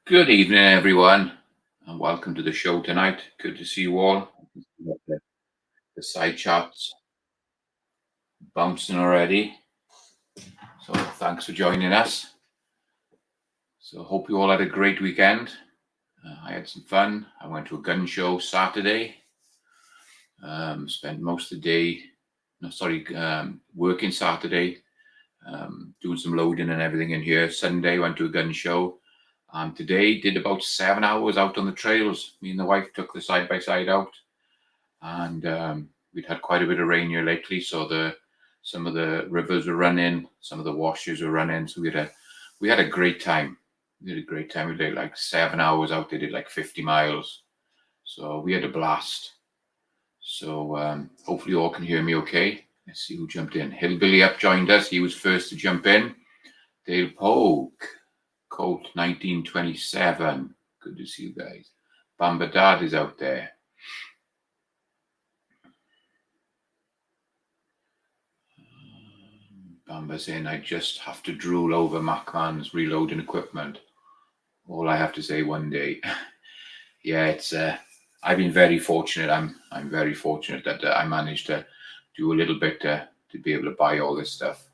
Good evening, everyone, and welcome to the show tonight. Good to see you all. The side charts bouncing already, so thanks for joining us. So hope you all had a great weekend. I had some fun. I went to a gun show Saturday. Spent most of the day, no, sorry, working Saturday, doing some loading and everything in here. Sunday went to a gun show. Today did about 7 hours out on the trails. Me and the wife took the side by side out, and we'd had quite a bit of rain here lately, so the some of the rivers were running, some of the washes were running. So we had a great time. We had a great time. We did like 7 hours out. They did like 50 miles, so we had a blast. So hopefully you all can hear me okay. Let's see who jumped in. Hillbilly up joined us. He was first to jump in. Dale Pogue, Colt 1927. Good to see you guys. Bamba Dad is out there. Bamba saying I just have to drool over Macman's reloading equipment. All I have to say one day. Yeah, it's I've been very fortunate. I'm very fortunate that I managed to do a little bit to be able to buy all this stuff.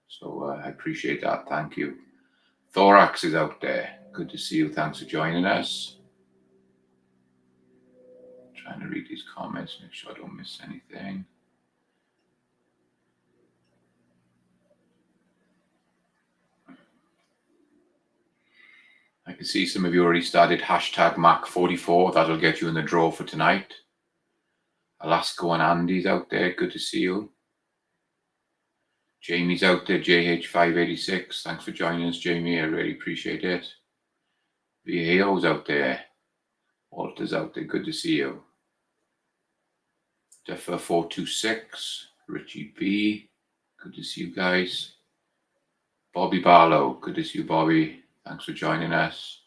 So I appreciate that. Thank you. Thorax is out there. Good to see you. Thanks for joining us. Trying to read these comments, make sure I don't miss anything. I can see some of you already started hashtag Mac44. That'll get you in the draw for tonight. Alaska and Andy's out there. Good to see you. Jamie's out there. JH586. Thanks for joining us, Jamie. I really appreciate it. VAO's out there. Walter's out there. Good to see you. Deffer426. Richie B. Good to see you guys. Bobby Barlow. Good to see you, Bobby. Thanks for joining us.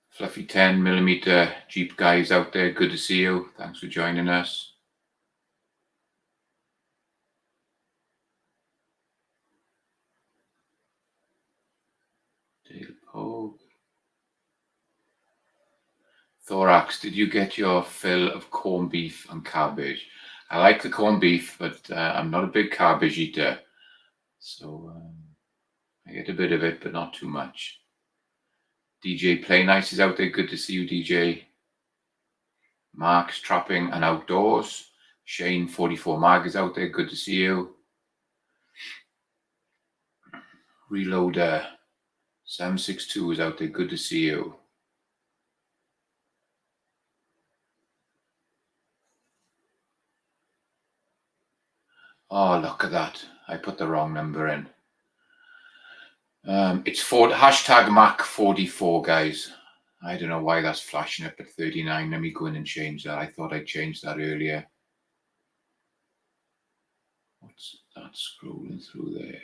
Fluffy 10mm Jeep guys out there. Good to see you. Thanks for joining us. Dale Pogue. Thorax, did you get your fill of corned beef and cabbage? I like the corned beef, but I'm not a big cabbage eater. So I get a bit of it, but not too much. DJ Play Nice is out there. Good to see you, DJ. Mark's Trapping and Outdoors. Shane 44 Mag is out there. Good to see you. Reloader 762 is out there. Good to see you. Oh, look at that. I put the wrong number in. It's hashtag Mac44, guys. I don't know why that's flashing up at 39. Let me go in and change that. I thought I changed that earlier. What's that scrolling through there?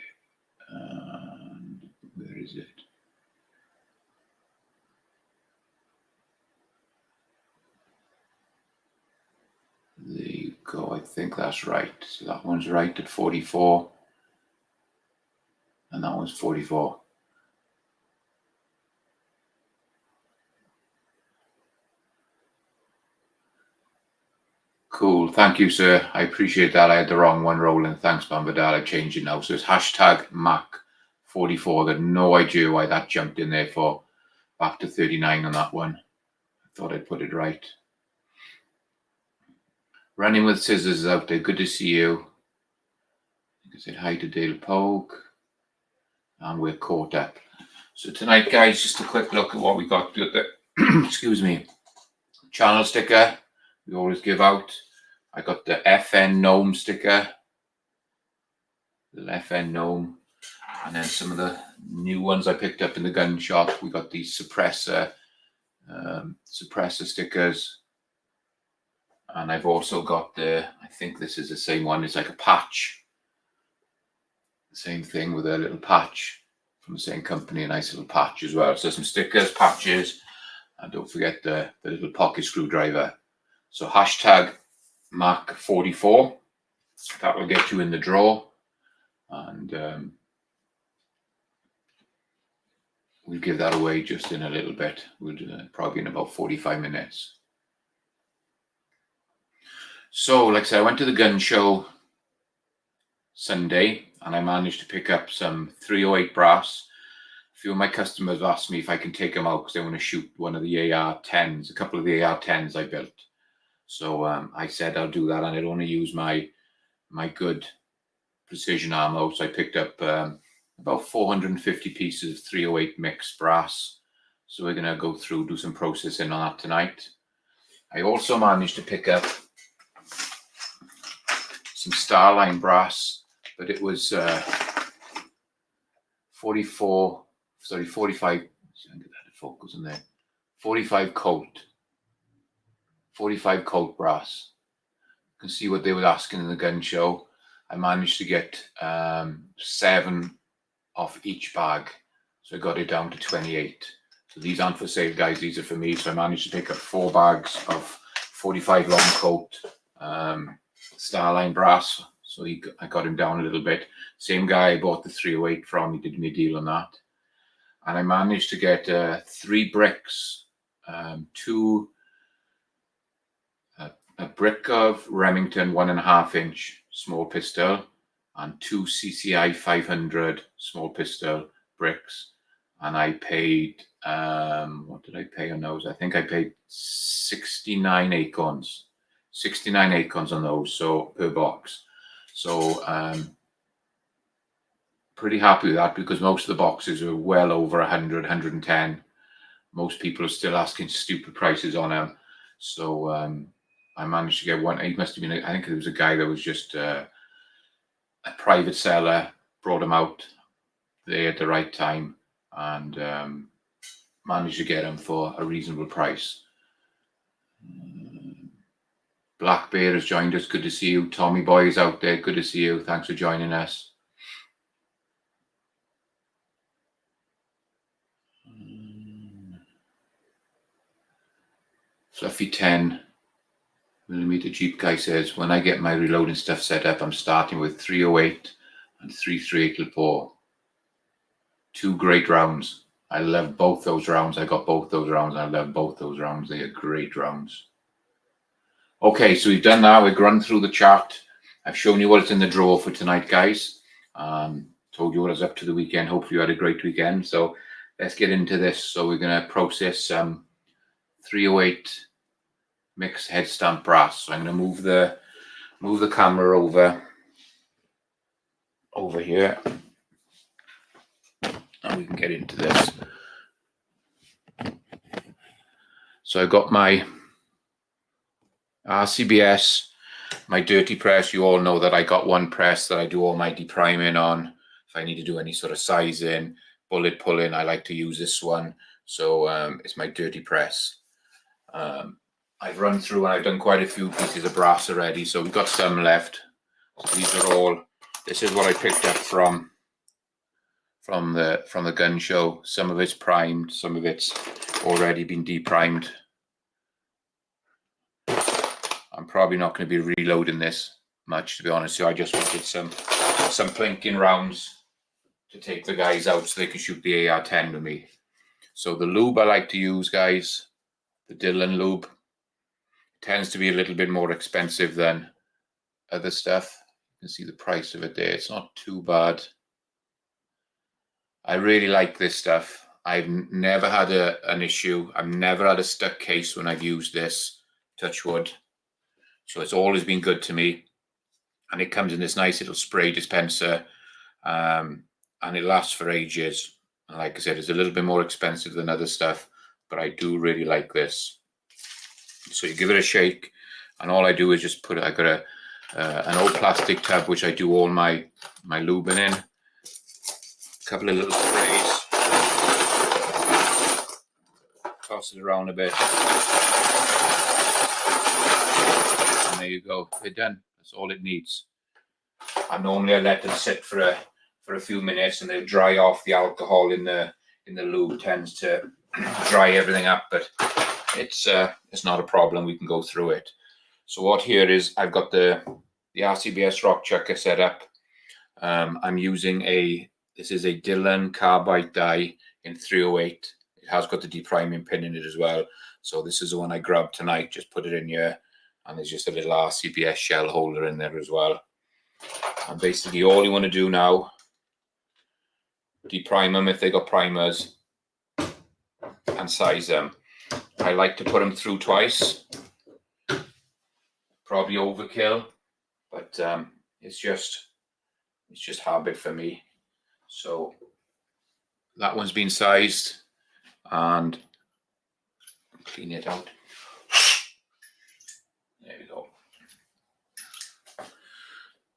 And where is it? There you go. I think that's right. So that one's right at 44. And that one's 44. Cool. Thank you, sir. I appreciate that. I had the wrong one rolling. Thanks, Bambadal. I've changed it now. So it's hashtag Mac44. I got no idea why that jumped in there for back to 39 on that one. I thought I'd put it right. Running with Scissors is out there. Good to see you. I said hi to Dale Pogue. And we're caught up. So tonight, guys, just a quick look at what we got. Excuse me. Channel sticker we always give out. I got the FN Gnome sticker. The FN Gnome. And then some of the new ones I picked up in the gun shop. We got these suppressor stickers. And I've also got I think this is the same one. It's like a patch. The same thing with a little patch from the same company, a nice little patch as well. So some stickers, patches, and don't forget the little pocket screwdriver. So hashtag Mac44. That will get you in the draw. And we'll give that away just in a little bit. We'll do that probably in about 45 minutes. So, like I said, I went to the gun show Sunday and I managed to pick up some 308 brass. A few of my customers asked me if I can take them out because they want to shoot one of the AR-10s, a couple of the AR-10s I built. So I said I'll do that, and I'd only use my good precision ammo. So I picked up about 450 pieces of 308 mixed brass. So we're going to go through, do some processing on that tonight. I also managed to pick up some Starline brass, but it was 45, I'm going to get that to focus in there, 45 coat brass. You can see what they were asking in the gun show. I managed to get 7 off each bag, so I got it down to 28. So these aren't for sale, guys, these are for me. So I managed to pick up 4 bags of 45 long coat Starline brass. So I got him down a little bit. Same guy I bought the 308 from, he did me a deal on that. And I managed to get 3 bricks, a brick of Remington 1.5 inch small pistol and 2 CCI 500 small pistol bricks. And I paid, what did I pay on those? I think I paid 69 acorns. 69 acorns on those, so per box. So pretty happy with that because most of the boxes are well over 100, 110. Most people are still asking stupid prices on them. So I managed to get one. It must have been, I think there was a guy that was just a private seller, brought him out there at the right time, and managed to get him for a reasonable price. Black Bear has joined us. Good to see you. Tommy Boy is out there. Good to see you. Thanks for joining us. Fluffy 10 millimeter Jeep guy says, when I get my reloading stuff set up, I'm starting with 308 and 338 Lapua. 2 great rounds. I love both those rounds. I got both those rounds. I love both those rounds. They are great rounds. Okay, so we've done that. We've run through the chart. I've shown you what's in the drawer for tonight, guys. Told you what was up to the weekend. Hopefully you had a great weekend. So let's get into this. So we're going to process some 308 mixed head stamp brass. So I'm going to move the camera over here, and we can get into this. So I've got my RCBS, my dirty press. You all know that I got one press that I do all my depriming on. If I need to do any sort of sizing, bullet pulling, I like to use this one. So it's my dirty press. I've run through and I've done quite a few pieces of brass already, so we've got some left. So these are all, this is what I picked up from the gun show. Some of it's primed, some of it's already been deprimed. I'm probably not going to be reloading this much, to be honest. So I just wanted some plinking rounds to take the guys out so they can shoot the AR-10 with me. So the lube I like to use, guys, the Dillon lube, tends to be a little bit more expensive than other stuff. You can see the price of it there. It's not too bad. I really like this stuff. I've never had an issue. I've never had a stuck case when I've used this, touch wood. So it's always been good to me. And it comes in this nice little spray dispenser, and it lasts for ages. And like I said, it's a little bit more expensive than other stuff, but I do really like this. So you give it a shake, and all I do is just I got an old plastic tub which I do all my lubing in. A couple of little sprays, toss it around a bit, and there you go. They're done. That's all it needs. And normally I let them sit for a few minutes, and they'll dry off. The alcohol in the lube tends to dry everything up, but it's not a problem. We can go through it. So what here is, I've got the RCBS rock chucker set up. I'm using a This is a Dillon carbide die in 308. It has got the depriming pin in it as well. So this is the one I grabbed tonight. Just put it in here, and there's just a little RCBS shell holder in there as well. And basically all you want to do now, deprime them if they got primers, and size them. I like to put them through twice. Probably overkill, but it's just habit for me. So that one's been sized, and clean it out. There we go.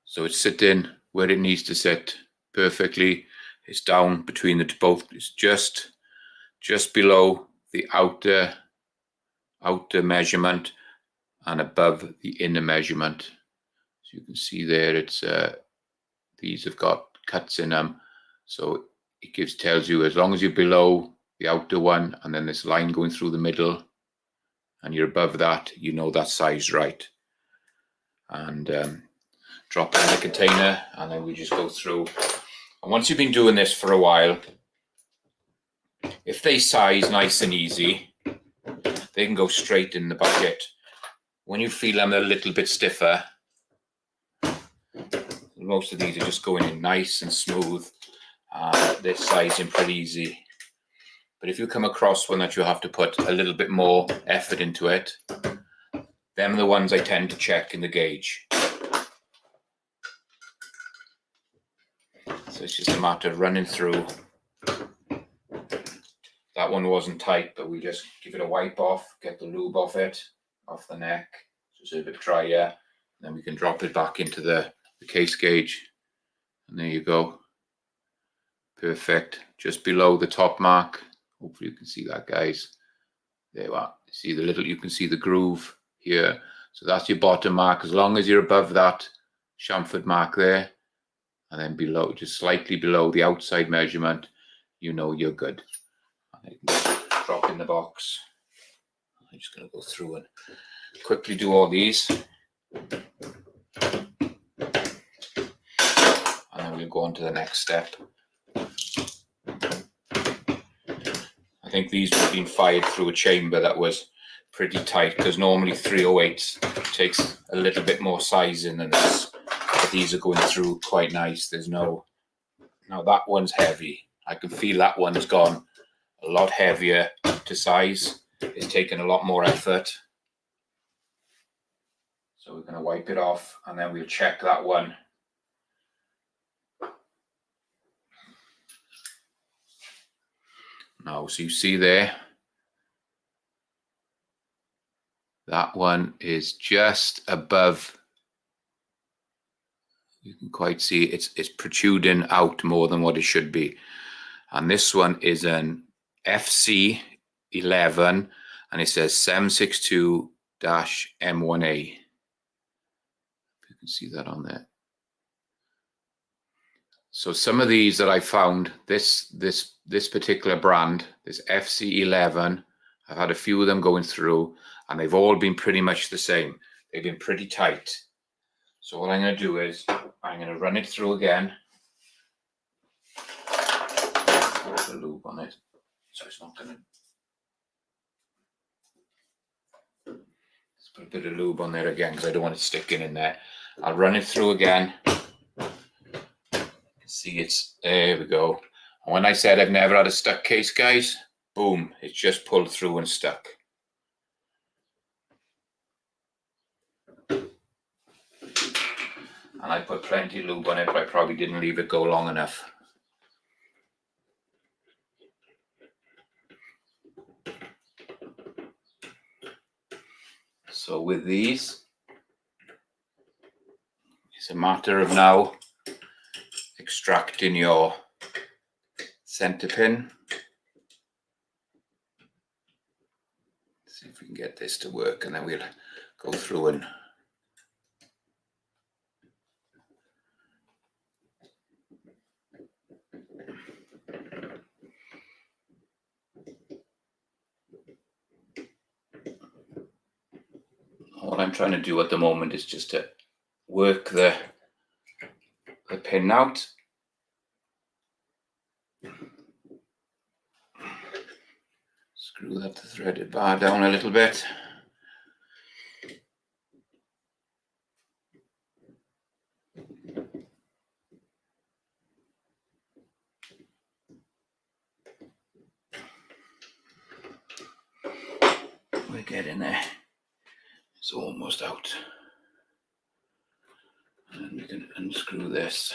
So it's sitting where it needs to sit perfectly. It's down between the both. It's just below the outer measurement and above the inner measurement. So you can see there, it's these have got cuts in them, so it tells you as long as you're below the outer one, and then this line going through the middle, and you're above that, you know that size right. And drop it in the container, and then we just go through. And once you've been doing this for a while, if they size nice and easy, they can go straight in the bucket. When you feel them a little bit stiffer, most of these are just going in nice and smooth. They're sizing pretty easy. But if you come across one that you have to put a little bit more effort into it, them are the ones I tend to check in the gauge. So it's just a matter of running through. That one wasn't tight, but we just give it a wipe off, get the lube off it, off the neck, so it's a bit drier. And then we can drop it back into the case gauge. And there you go. Perfect. Just below the top mark. Hopefully you can see that, guys. There you are. See the little, you can see the groove here. So that's your bottom mark. As long as you're above that chamfered mark there, and then below, just slightly below the outside measurement, you know you're good. And I can drop in the box. I'm just going to go through and quickly do all these. And then we'll go on to the next step. I think these have been fired through a chamber that was pretty tight, because normally 308 takes a little bit more sizing than this. But these are going through quite nice. There's no... Now that one's heavy. I can feel that one's gone a lot heavier to size. It's taken a lot more effort. So we're going to wipe it off, and then we'll check that one. Now, so you see there, that one is just above. You can quite see it's protruding out more than what it should be. And this one is an FC11, and it says 762-M1A. You can see that on there. So some of these that I found, this particular brand, this FC11, I've had a few of them going through, and they've all been pretty much the same. They've been pretty tight. So what I'm going to do is I'm going to run it through again. Put the lube on it, so it's not going to. Let's put a bit of lube on there again, because I don't want it sticking in there. I'll run it through again. See, it's, there we go. And when I said I've never had a stuck case, guys, boom, it's just pulled through and stuck. And I put plenty of lube on it, but I probably didn't leave it go long enough. So with these, it's a matter of now extracting your center pin. Let's see if we can get this to work, and then we'll go through and what I'm trying to do at the moment is just to work the pin out. Screw that threaded bar down a little bit. We're getting there. It's almost out. And we can unscrew this.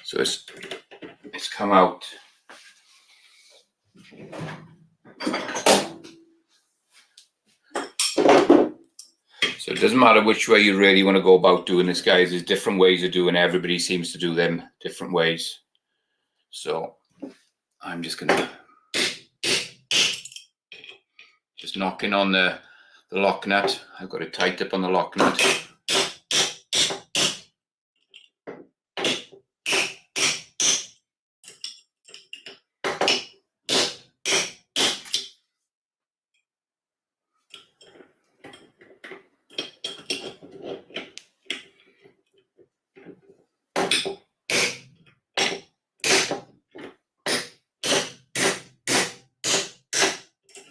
So it's come out. So it doesn't matter which way you really want to go about doing this, guys. There's different ways of doing it. Everybody seems to do them different ways. So I'm just gonna knock in on the lock nut. I've got it tight up on the lock nut.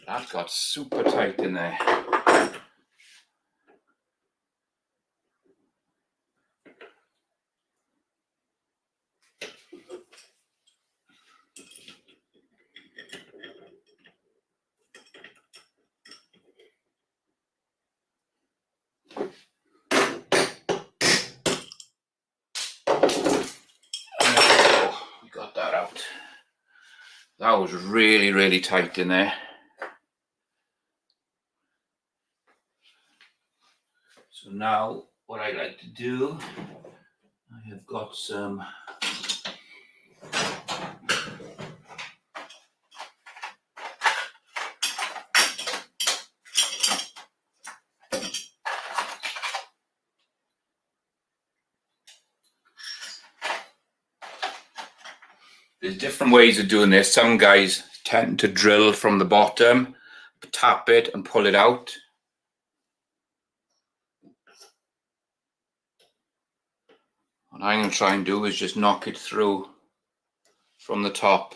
That got super tight in there. We got that out. That was really, really tight in there. So now what I like to do, I have got some there's different ways of doing this. Some guys tend to drill from the bottom, tap it and pull it out. What I'm going to try and do is just knock it through from the top.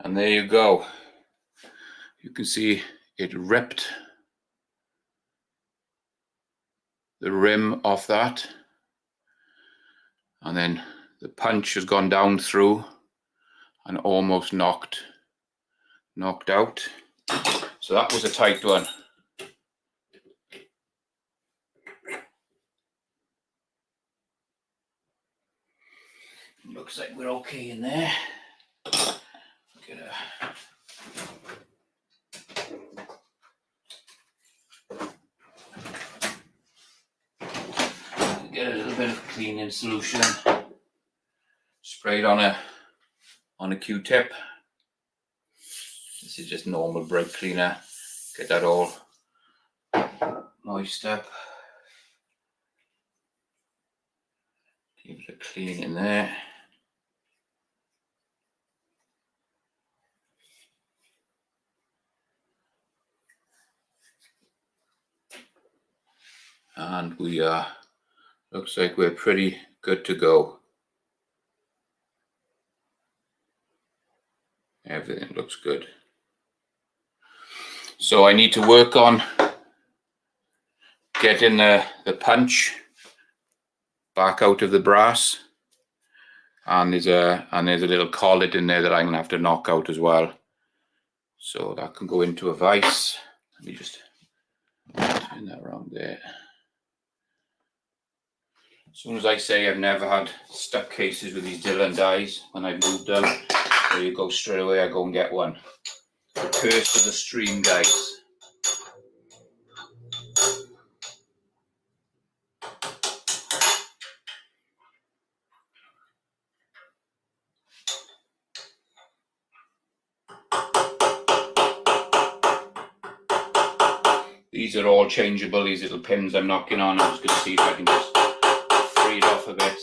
And there you go. You can see it ripped the rim off that. And then the punch has gone down through and almost knocked out. So that was a tight one. Looks like we're okay in there. Get a little bit of cleaning solution. Spray it on a Q-tip. This is just normal brake cleaner. Get that all moist up. Keep it clean in there. And we are, looks like we're pretty good to go. Everything looks good. So I need to work on getting the punch back out of the brass. And there's a little collet in there that I'm gonna have to knock out as well. So that can go into a vise. Let me just turn that around there. As soon as I say I've never had stuck cases with these Dillon dies when I've moved them, there you go, straight away I go and get one. The curse of the stream, guys. These are all changeable, these little pins I'm knocking on. I'm just going to see if I can just free it off a bit.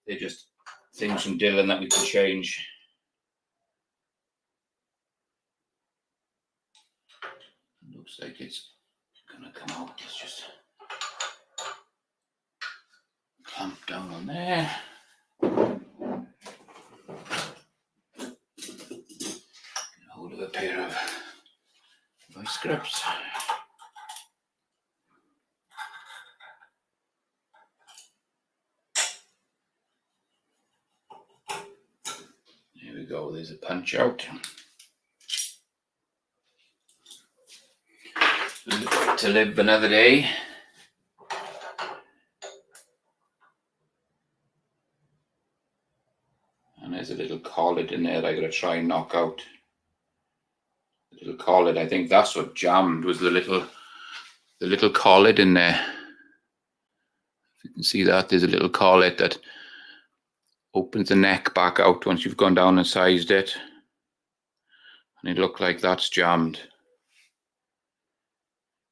They're just things from Dillon that we can change. Looks like it's going to come out. Let's just clamp down on there. Get hold of a pair of vice grips. There we go, there's a punch out. To live another day. And there's a little collet in there that I gotta try and knock out. The little collet, I think that's what jammed, was the little collet in there. If you can see that, there's a little collet that opens the neck back out once you've gone down and sized it. And it looked like that's jammed.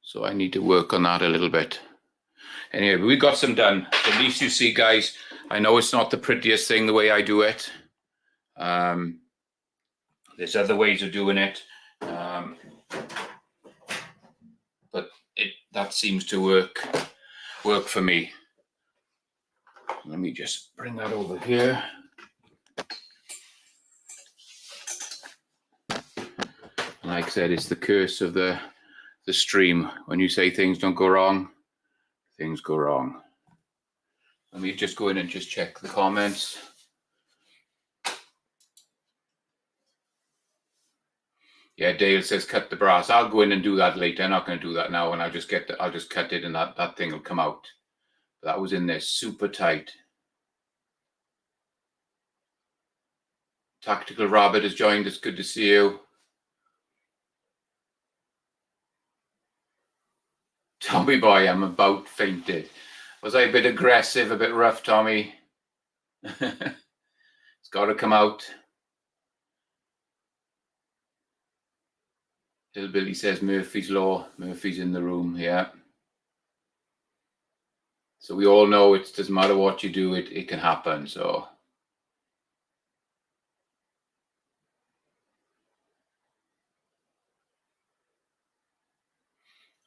So I need to work on that a little bit. Anyway, we got some done. At least you see, guys, I know it's not the prettiest thing the way I do it. There's other ways of doing it. But that seems to work for me. Let me just bring that over here. Like I said, it's the curse of the stream. When you say things don't go wrong, things go wrong. Let me just go in and just check the comments. Yeah, Dale says cut the brass. I'll go in and do that later. I'm not going to do that now, and I'll just cut it, and that thing will come out. That was in there super tight. Tactical Rabbit has joined us. Good to see you. Tommy boy, I'm about fainted. Was I a bit aggressive, a bit rough, Tommy? It's got to come out. Hillbilly says Murphy's Law. Murphy's in the room, yeah. So we all know it doesn't matter what you do, it can happen, so.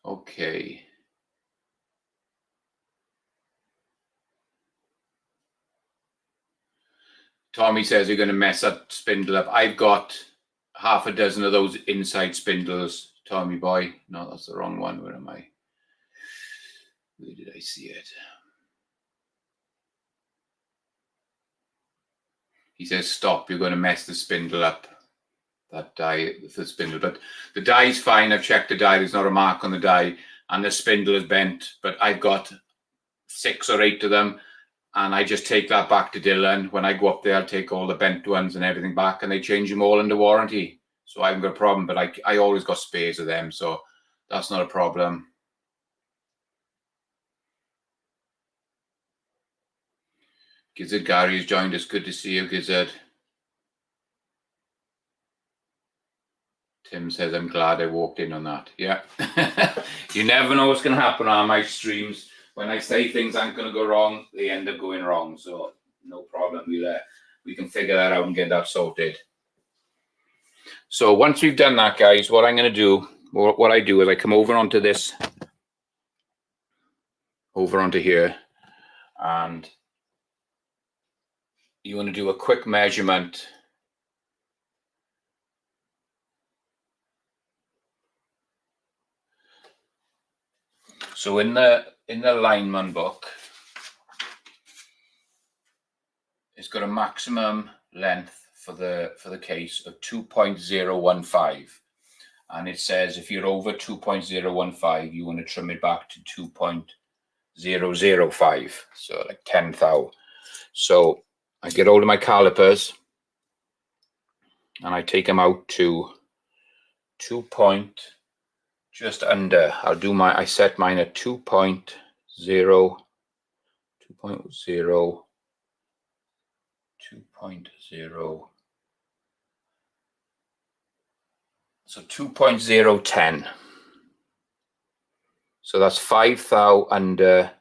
Okay. Tommy says you're going to mess that spindle up. I've got half a dozen of those inside spindles, Tommy boy. No, that's the wrong one. Where am I? Where did I see it? He says, stop, you're going to mess the spindle up. That die, the spindle. But the die's fine. I've checked the die. There's not a mark on the die. And the spindle is bent. But I've got 6 or 8 of them. And I just take that back to Dillon. When I go up there, I'll take all the bent ones and everything back. And they change them all under warranty. So I haven't got a problem. But I always got spares of them. So that's not a problem. Gizzard Gary has joined us. Good to see you, Gizzard. Tim says, I'm glad I walked in on that. Yeah. You never know what's going to happen on my streams. When I say things aren't going to go wrong, they end up going wrong. So no problem. We can figure that out and get that sorted. So once we've done that, guys, what I'm going to do, what I do is I come over onto this, over onto here, and you want to do a quick measurement. So in the lineman book, it's got a maximum length for the case of 2.015, and it says if you're over 2.015, you want to trim it back to 2.015. 0.005, so like 10 thou. So I get hold of my calipers and I take them out to 2 point, just under. I set mine at 2.0, 2.0, 2.0. So 2.010. So that's 5 thou under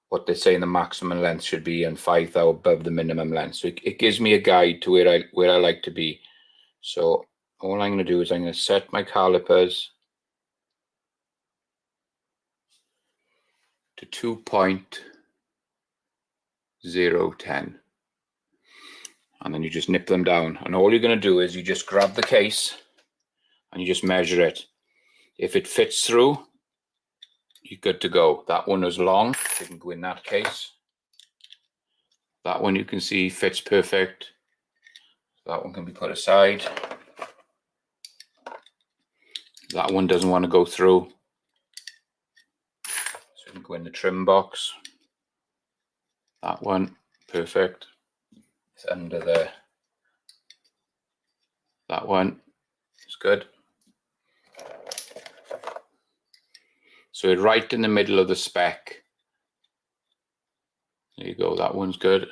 what they say the maximum length should be and 5 thou above the minimum length. So it gives me a guide to where I like to be. So all I'm going to do is I'm going to set my calipers to 2.010. And then you just nip them down. And all you're going to do is you just grab the case and you just measure it. If it fits through, you're good to go. That one is long, you can go in that case. That one you can see fits perfect. That one can be put aside. That one doesn't want to go through, so you can go in the trim box. That one, perfect. It's under there. That one is good. So it's right in the middle of the spec. There you go, that one's good.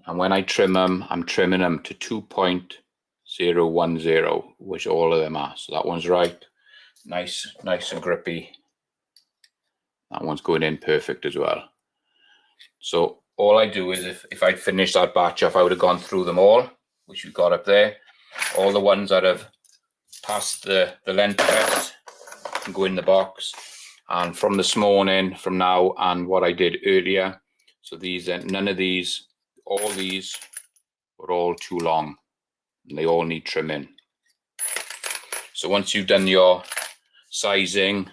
And when I trim them, I'm trimming them to 2.010, which all of them are. So that one's right. Nice and grippy. That one's going in perfect as well. So all I do is if I'd finished that batch off, I would have gone through them all, which we've got up there. All the ones that have passed the length test can go in the box. And from this morning, from now, and what I did earlier, so these, none of these, all these were all too long, and they all need trimming. So once you've done your sizing,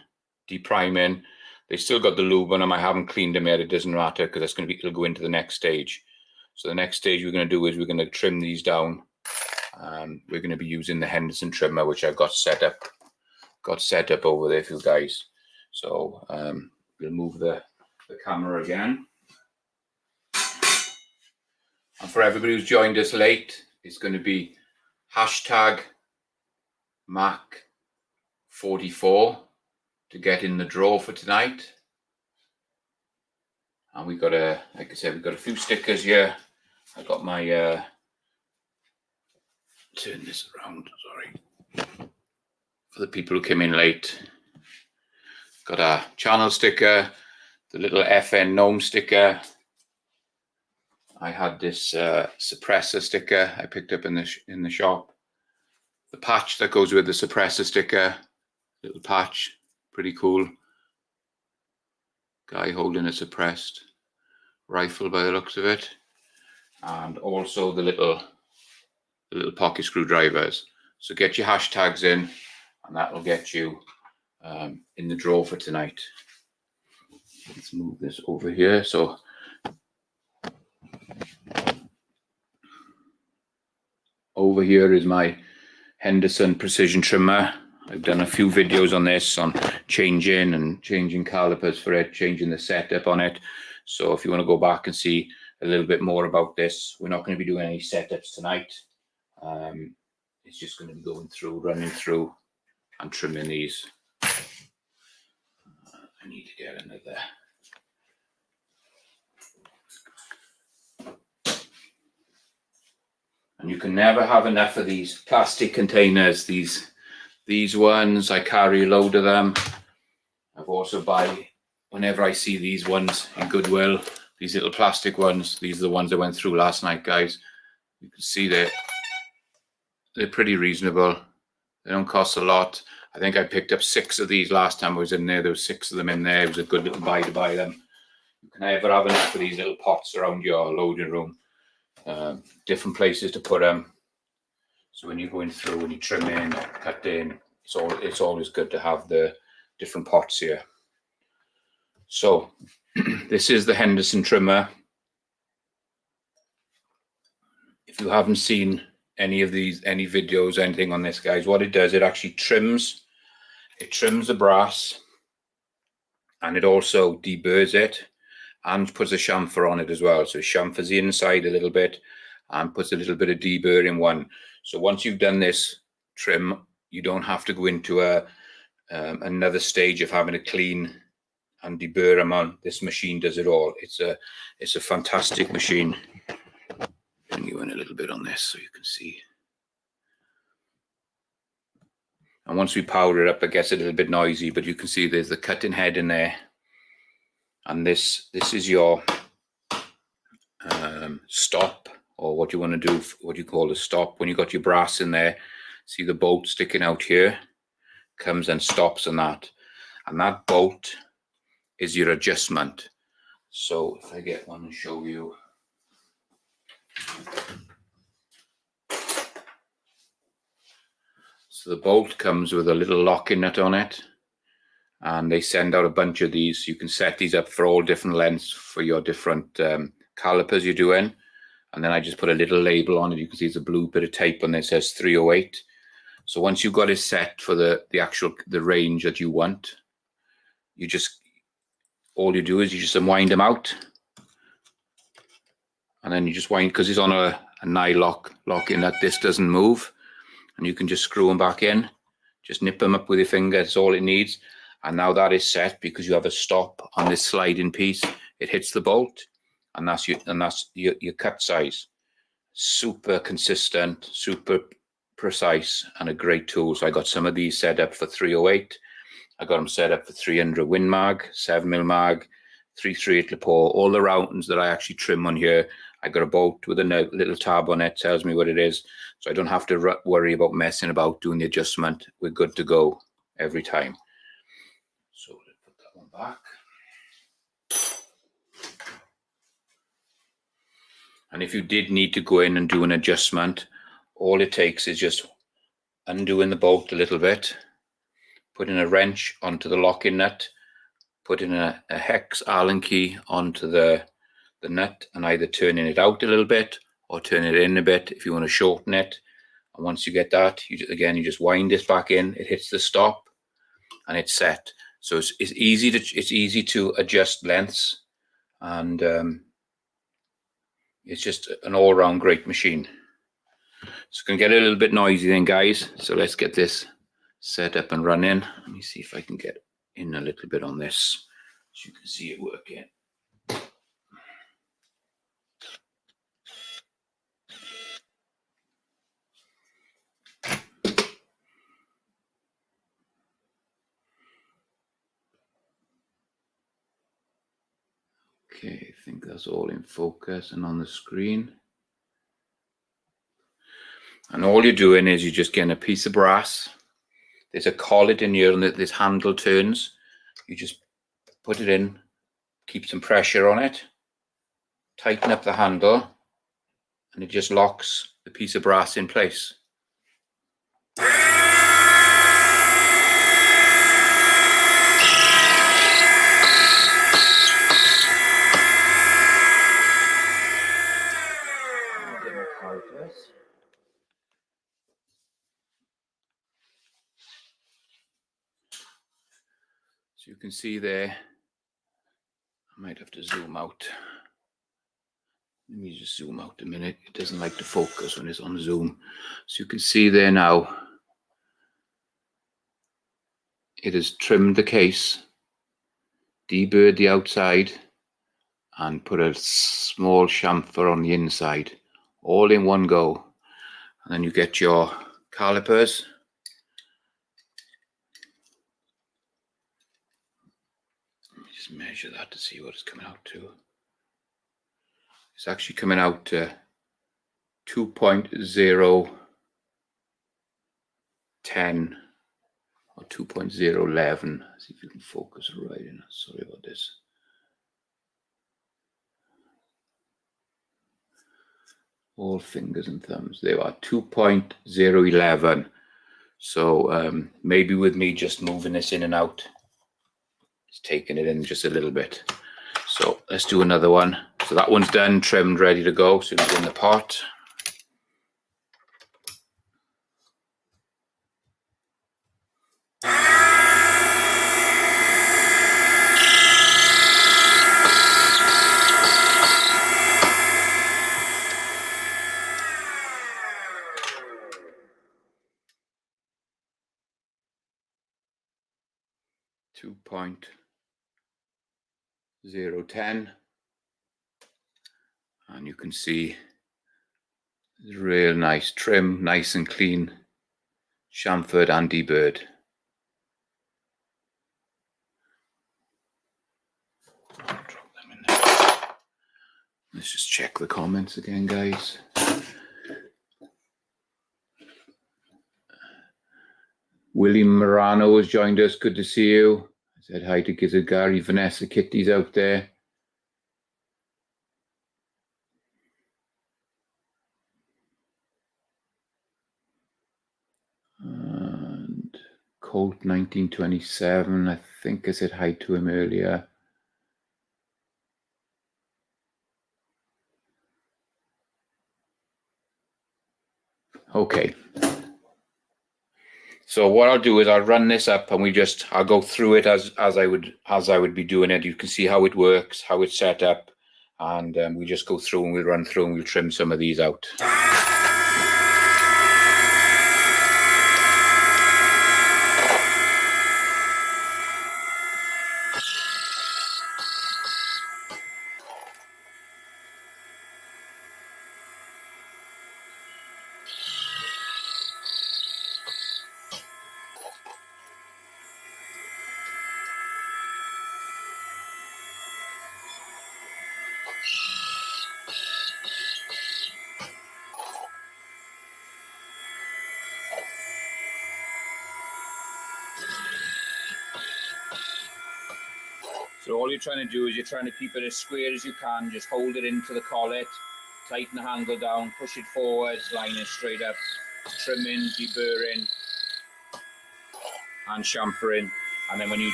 depriming, they still got the lube on them. I haven't cleaned them yet. It doesn't matter because it'll go into the next stage. So the next stage we're going to do is we're going to trim these down. We're going to be using the Henderson trimmer, which I've got set up over there for you guys. So we'll move the camera again. And for everybody who's joined us late, it's going to be hashtag Mac44 to get in the draw for tonight. And we've got like I said, we've got a few stickers here. I got my turn this around, sorry. For the people who came in late. Got a channel sticker, the little FN gnome sticker. I had this suppressor sticker I picked up in the shop. The patch that goes with the suppressor sticker, little patch, pretty cool. Guy holding a suppressed rifle by the looks of it, and also the little pocket screwdrivers. So get your hashtags in, and that will get you in the draw for tonight. Let's move this over here. So over here is my Henderson precision trimmer. I've done a few videos on this, on changing calipers for it, changing the setup on it. So if you want to go back and see a little bit more about this, we're not going to be doing any setups tonight. It's just going to be going through, running through and trimming these. I need to get another. And you can never have enough of these plastic containers. These ones, I carry a load of them. I've also buy, whenever I see these ones in Goodwill, these little plastic ones, these are the ones I went through last night, guys. You can see they're pretty reasonable. They don't cost a lot. I think I picked up 6 of these last time I was in there. There was 6 of them in there. It was a good little buy to buy them. You can never have enough of these little pots around your loading room. Different places to put them. So when you're going through, when you trim in, cut in, it's always good to have the different pots here. So this is the Henderson trimmer. If you haven't seen any videos, anything on this, guys, what it does, it actually trims. It trims the brass. and it also deburrs it and puts a chamfer on it as well. So it chamfers the inside a little bit and puts a little bit of deburr in one. So once you've done this trim, you don't have to go into another stage of having to clean and deburr them on. This machine does it all. It's a fantastic machine. Bring you in a little bit on this so you can see. And once we powder it up, it gets a little bit noisy, but you can see there's the cutting head in there. And this is your stop, or what you want to do, what you call a stop. When you got your brass in there, see the bolt sticking out here, comes and stops on that. And that bolt is your adjustment. So if I get one and show you. So the bolt comes with a little locking nut on it, and they send out a bunch of these. You can set these up for all different lengths for your different calipers you're doing. And then I just put a little label on it. You can see it's a blue bit of tape on there. It says 308. So once you've got it set for the range that you want, all you do is you just unwind them out. And then you just wind, because it's on a nylock locking that this doesn't move. And you can just screw them back in. Just nip them up with your finger. That's all it needs. And now that is set, because you have a stop on this sliding piece. It hits the bolt, and that's your cut size. Super consistent, super precise, and a great tool. So I got some of these set up for 308. I got them set up for 300 Win Mag, 7mm mag, 338 Lepore. All the routings that I actually trim on here, I got a bolt with a little tab on it, tells me what it is. So I don't have to worry about messing about doing the adjustment. We're good to go every time. So let's put that one back. And if you did need to go in and do an adjustment, all it takes is just undoing the bolt a little bit, putting a wrench onto the locking nut, putting a hex Allen key onto the nut, and either turning it out a little bit or turning it in a bit if you want to shorten it. And once you get that, you just wind this back in. It hits the stop, and it's set. So it's easy to adjust lengths, and it's just an all-round great machine. It's going to get a little bit noisy then, guys. So let's get this set up and running. Let me see if I can get in a little bit on this so you can see it working. Okay, I think that's all in focus and on the screen. And all you're doing is you're just getting a piece of brass. There's a collet in here, and this handle turns. You just put it in, keep some pressure on it, tighten up the handle, and it just locks the piece of brass in place. So you can see there, I might have to zoom out. Let me just zoom out a minute. It doesn't like to focus when it's on zoom. So you can see there now, it has trimmed the case, deburred the outside, and put a small chamfer on the inside, all in one go. And then you get your calipers. Let me just measure that to see what it's coming out to. It's actually coming out to 2.010 or 2.011. See if you can focus right in. Sorry about this. All fingers and thumbs. They are 2.011. So maybe with me just moving this in and out, it's taking it in just a little bit. So let's do another one. So that one's done, trimmed, ready to go. So it's in the pot. 2.010, and you can see it's real nice trim, nice and clean, chamfered and deburred. Let's just check the comments again, guys. William Morano has joined us. Good to see you. I said hi to Gizzard Gary, Vanessa Kitty's out there. And Colt 1927, I think I said hi to him earlier. Okay. So what I'll do is I'll run this up and I'll go through it as I would be doing it. You can see how it works, how it's set up, and we just go through and we'll run through and we'll trim some of these out. So all you're trying to do is you're trying to keep it as square as you can. Just hold it into the collet, tighten the handle down, push it forwards, line it straight up, trimming, deburring, and chamfering. And then when you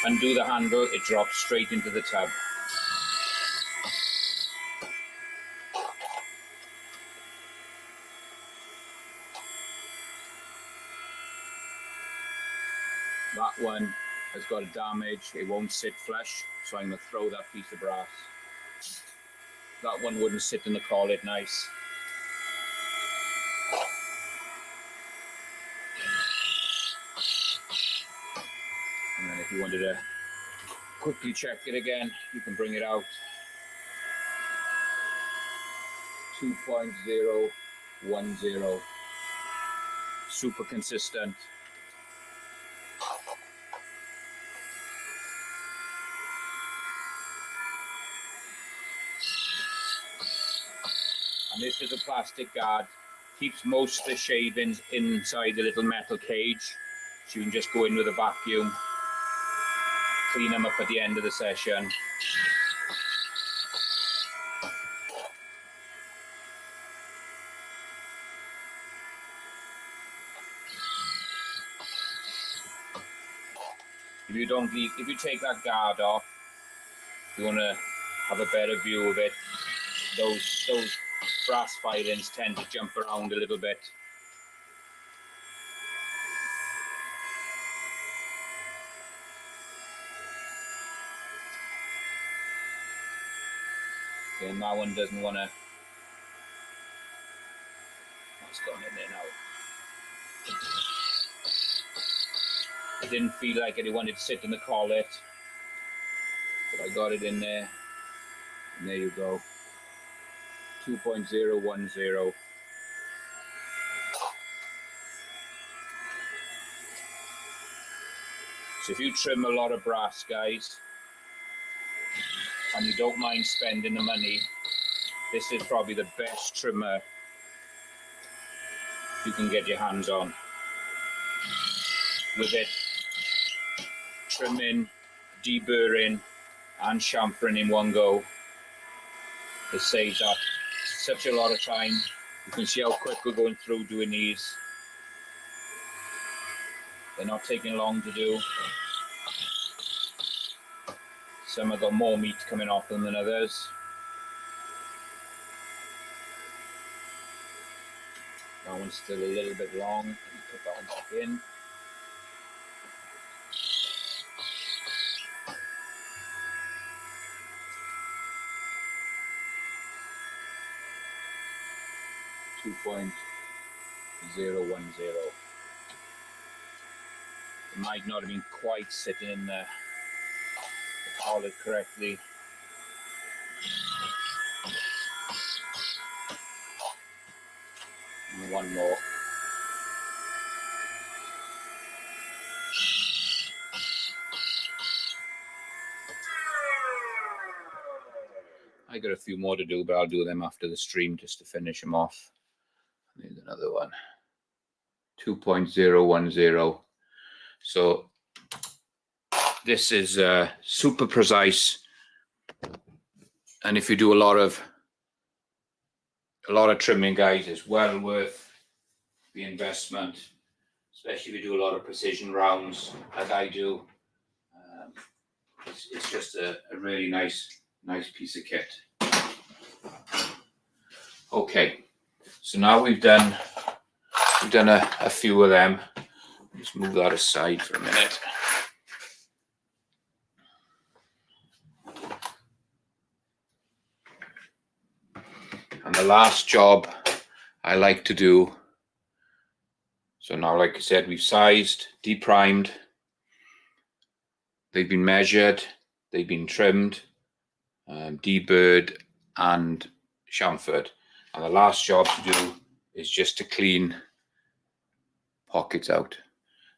undo the handle, it drops straight into the tub. That one has got a damage, it won't sit flush, so I'm going to throw that piece of brass. That one wouldn't sit in the collet nice. And then if you wanted to quickly check it again, you can bring it out. 2.010, super consistent. And this is a plastic guard, keeps most of the shavings inside the little metal cage, so you can just go in with a vacuum, clean them up at the end of the session. If you take that guard off, if you want to have a better view of it, those brass filings tend to jump around a little bit. And that one doesn't want to. That's gone in there now. It didn't feel like it wanted to sit in the collet, but I got it in there. And there you go. 2.010. So if you trim a lot of brass, guys, and you don't mind spending the money, this is probably the best trimmer you can get your hands on. With it trimming, deburring, and chamfering in one go, it saves up such a lot of time. You can see how quick we're going through doing these. They're not taking long to do. Some have got more meat coming off them than others. That one's still a little bit long. Let me put that one back in. .010. It might not have been quite sitting in there. call it correctly. And one more. I got a few more to do, but I'll do them after the stream just to finish them off. There's another one. 2.010. So this is super precise, and if you do a lot of trimming, guys, it's well worth the investment, especially if you do a lot of precision rounds like I do. It's just a really nice piece of kit. Okay, so now we've done a few of them. Just move that aside for a minute. And the last job I like to do, so now, like I said, we've sized, deprimed, they've been measured, they've been trimmed, deburred and chamfered. And the last job to do is just to clean pockets out.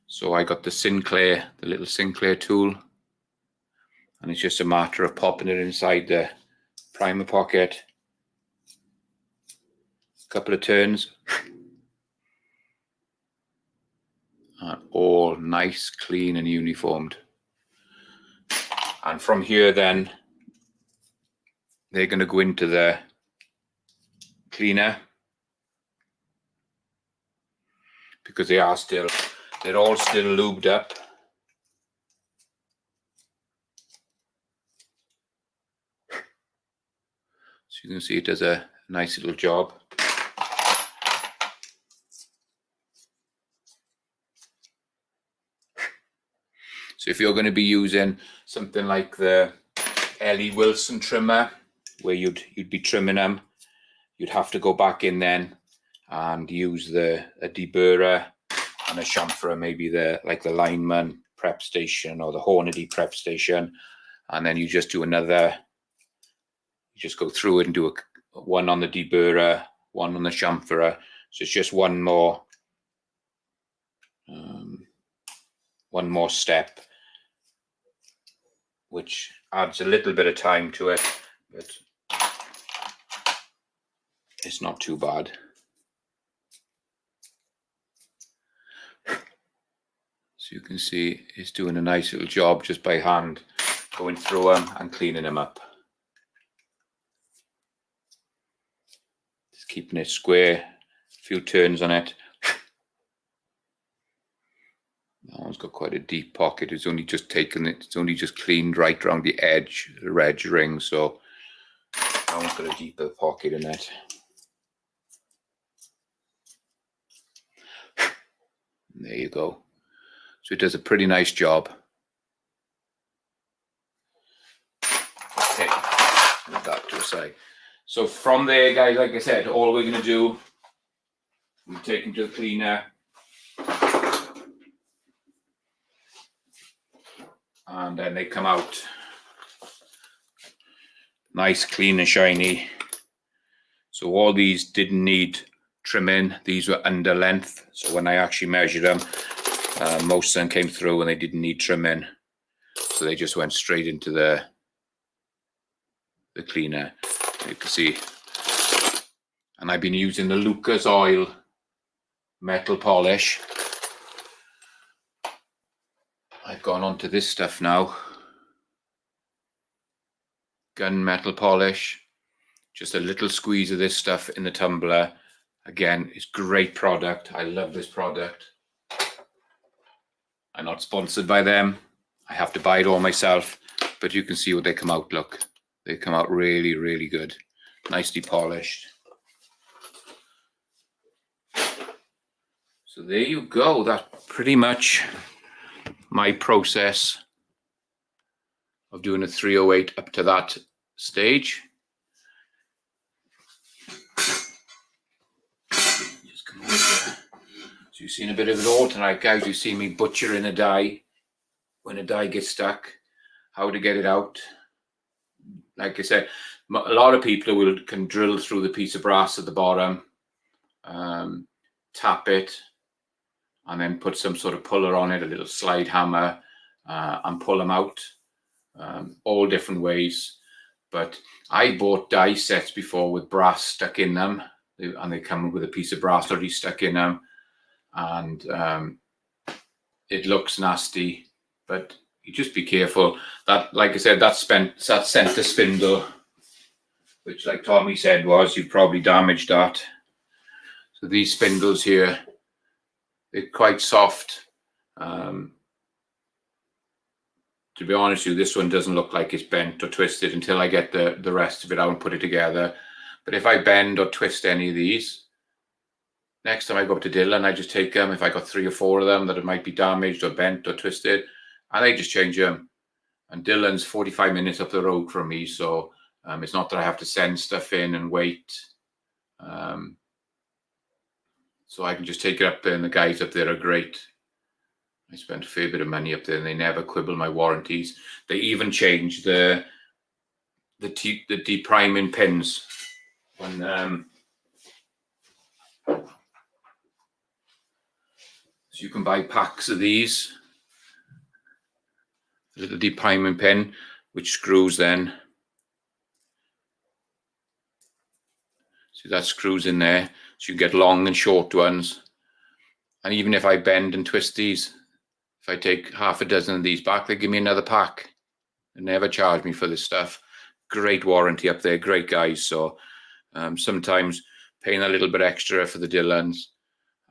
So I got the Sinclair, the little Sinclair tool, and it's just a matter of popping it inside the primer pocket, a couple of turns, and all nice, clean and uniformed. And from here then, they're going to go into the cleaner, because they're all still lubed up. So you can see it does a nice little job. So if you're going to be using something like the Ellie Wilson trimmer, where you'd be trimming them, you'd have to go back in then and use a deburrer and a chamferer, maybe the Lineman prep station or the Hornady prep station, and then you just do another. You just go through it and do one on the deburrer, one on the chamferer. So it's just one more step, which adds a little bit of time to it, but it's not too bad. So you can see it's doing a nice little job just by hand, going through them and cleaning them up. Just keeping it square, a few turns on it. That one's got quite a deep pocket. It's only just cleaned right around the edge, the edge ring, so that one's got a deeper pocket in it. And there you go. So it does a pretty nice job. Okay, move that to the side. So from there, guys, like I said, all we're going to do, we take them to the cleaner, and then they come out nice, clean and shiny. So all these didn't need trimming. These were under length. So when I actually measured them, most of them came through and they didn't need trimming. So they just went straight into the cleaner. You can see. And I've been using the Lucas Oil metal polish. I've gone on to this stuff now. Gunmetal polish. Just a little squeeze of this stuff in the tumbler. Again, it's great product. I love this product. I'm not sponsored by them. I have to buy it all myself, but you can see what they come out. Look, they come out really, really good. Nicely polished. So there you go. That's pretty much my process of doing a 308 up to that stage. Just come over there. So you've seen a bit of it all tonight, guys. You've seen me butchering a die when a die gets stuck. how to get it out. Like I said, a lot of people can drill through the piece of brass at the bottom, tap it, and then put some sort of puller on it, a little slide hammer, and pull them out. All different ways. But I bought die sets before with brass stuck in them, and they come with a piece of brass already stuck in them, and it looks nasty. But you just be careful. That, like I said, that center spindle, which, like Tommy said, you probably damaged that. So these spindles here, they're quite soft. To be honest with you, this one doesn't look like it's bent or twisted until I get the rest of it out and put it together. But if I bend or twist any of these, next time I go up to Dillon, I just take them. If I got 3 or 4 of them that it might be damaged or bent or twisted, and I just change them. And Dillon's 45 minutes up the road from me, so it's not that I have to send stuff in and wait. So I can just take it up there, and the guys up there are great. I spent a fair bit of money up there, and they never quibble my warranties. They even change the depriming pins when so you can buy packs of these. A little depriming pin which screws then. See, that screws in there, so you get long and short ones. And even if I bend and twist these, if I take half a dozen of these back, they give me another pack. They never charge me for this stuff. Great warranty up there, great guys. So sometimes paying a little bit extra for the Dillons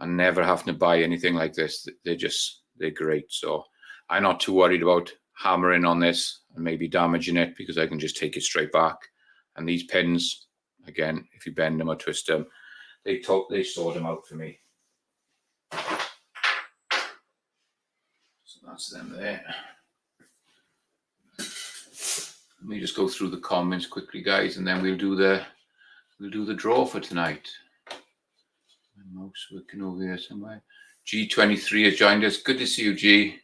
and never having to buy anything like this, they're great. So I'm not too worried about hammering on this and maybe damaging it, because I can just take it straight back. And these pins, again, if you bend them or twist them, they sort them out for me. So that's them there. Let me just go through the comments quickly, guys, and then we'll do the draw for tonight. My mouse working over here somewhere. G23 has joined us. Good to see you, G.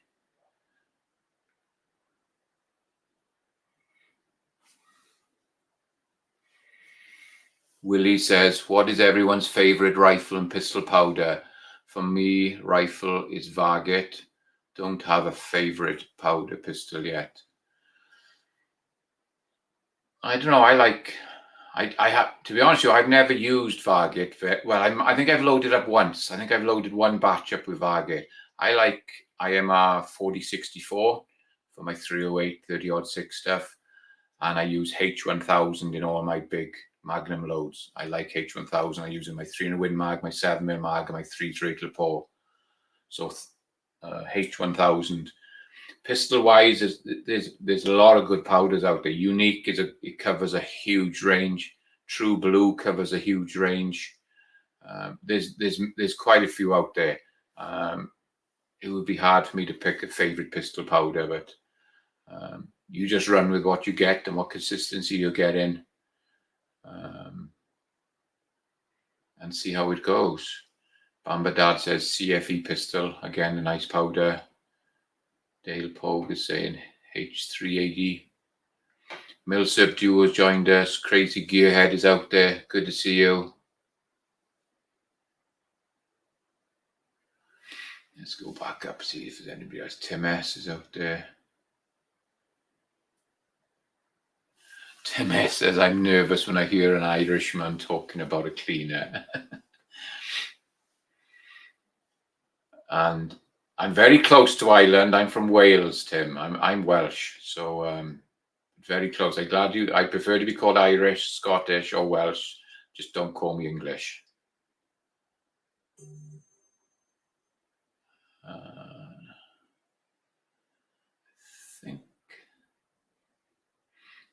Willie says, what is everyone's favorite rifle and pistol powder? For me, rifle is Varget. Don't have a favorite powder pistol yet. I don't know. I have, to be honest with you, I've never used Varget. I think I've loaded up once. I think I've loaded one batch up with Varget. I like IMR 4064 for my 308, 30-06 stuff. And I use H1000 in all my big Magnum loads. I like H1000. I use in my 300 Win Mag, my 7mm Mag, and my 3-3 Paw. So H1000. Pistol wise, there's a lot of good powders out there. Unique it covers a huge range. True Blue covers a huge range. There's quite a few out there. It would be hard for me to pick a favorite pistol powder, but you just run with what you get and what consistency you're getting, and see how it goes. Bamba Dad says CFE pistol, again a nice powder. Dale Pogue is saying H380. Millsip Duo has joined us. Crazy Gearhead is out there. Good to see you. Let's go back up, see if there's anybody else. Tim S is out there. Tim S says, I'm nervous when I hear an Irishman talking about a cleaner. And I'm very close to Ireland. I'm from Wales, Tim. I'm Welsh, so very close. I prefer to be called Irish, Scottish, or Welsh. Just don't call me English. I think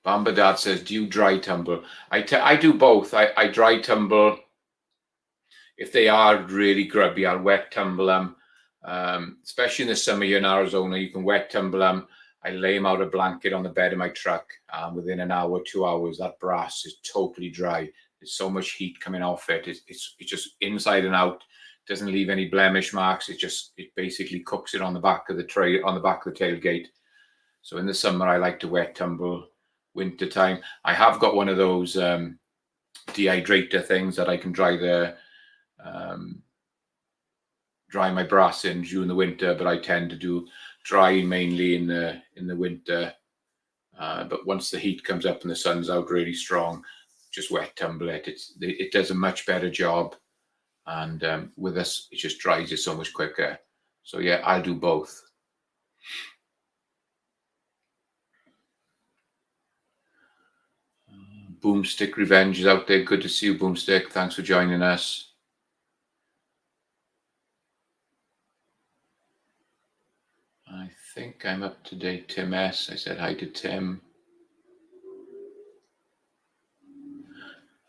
Bamba Dad says, do you dry tumble? I do both. I dry tumble. If they are really grubby, I'll wet tumble them. Especially in the summer here in Arizona, you can wet tumble them. I lay them out a blanket on the bed of my truck, and within an hour, 2 hours, that brass is totally dry. There's so much heat coming off it. It's just inside and out. Doesn't leave any blemish marks. It basically cooks it on the back of the tray, on the back of the tailgate. So in the summer, I like to wet tumble. Winter time, I have got one of those dehydrator things that I can dry my brass in during the winter, but I tend to do dry mainly in the winter. But once the heat comes up and the sun's out really strong, just wet tumble it. It does a much better job, and with us, it just dries it so much quicker. So yeah, I'll do both. Boomstick Revenge is out there. Good to see you, Boomstick. Thanks for joining us. I think I'm up to date. Tim S. I said hi to Tim.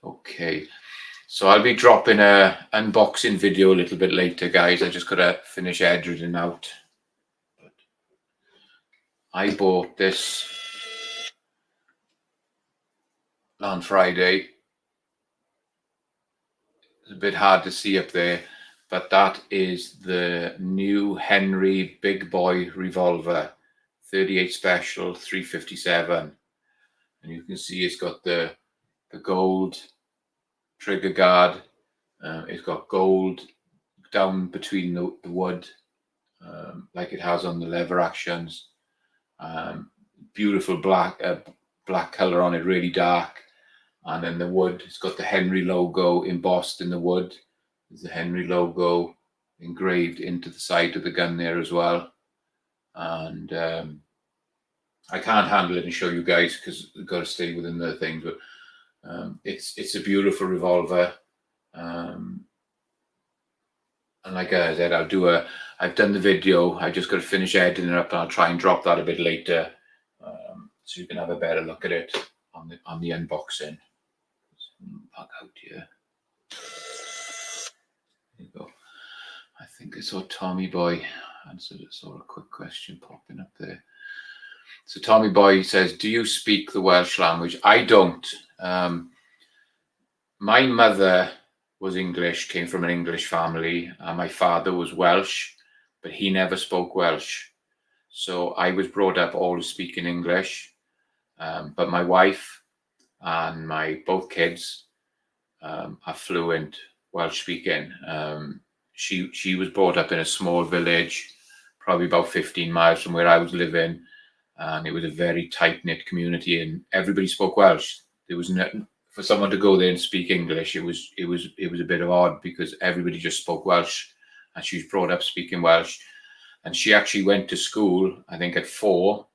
Okay, so I'll be dropping a unboxing video a little bit later, guys. I just gotta finish editing out. But I bought this on Friday. It's a bit hard to see up there, but that is the new Henry Big Boy revolver, 38 Special 357, and you can see it's got the gold trigger guard. It's got gold down between the wood, like it has on the lever actions. Beautiful black color on it, really dark. And then the wood, it's got the Henry logo embossed in the wood. There's the Henry logo engraved into the side of the gun there as well. And I can't handle it and show you guys because we've got to stay within the things. But it's a beautiful revolver. And like I said, I've done the video. I just got to finish editing it up, and I'll try and drop that a bit later, so you can have a better look at it on the unboxing. Back out here. There you go. I think I saw Tommy Boy answered it. Saw a quick question popping up there. So Tommy Boy says, "Do you speak the Welsh language?" I don't. My mother was English, came from an English family. My father was Welsh, but he never spoke Welsh. So I was brought up always speaking English. But my wife and both kids are fluent Welsh speaking. She was brought up in a small village, probably about 15 miles from where I was living. And it was a very tight-knit community, and everybody spoke Welsh. There was nothing for someone to go there and speak English. It was a bit of odd because everybody just spoke Welsh, and she was brought up speaking Welsh. And she actually went to school, I think at 4,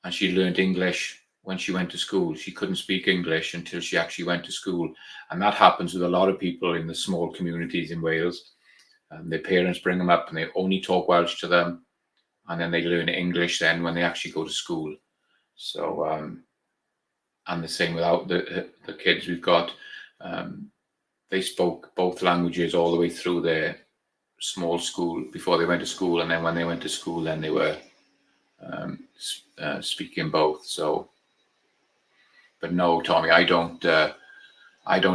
and she learned English when she went to school. She couldn't speak English until she actually went to school, and that happens with a lot of people in the small communities in Wales. Their parents bring them up, and they only talk Welsh to them. And then they learn English then when they actually go to school. So, and the same without the kids we've got. They spoke both languages all the way through their small school before they went to school. And then when they went to school, then they were speaking both. So, but no, Tommy, I don't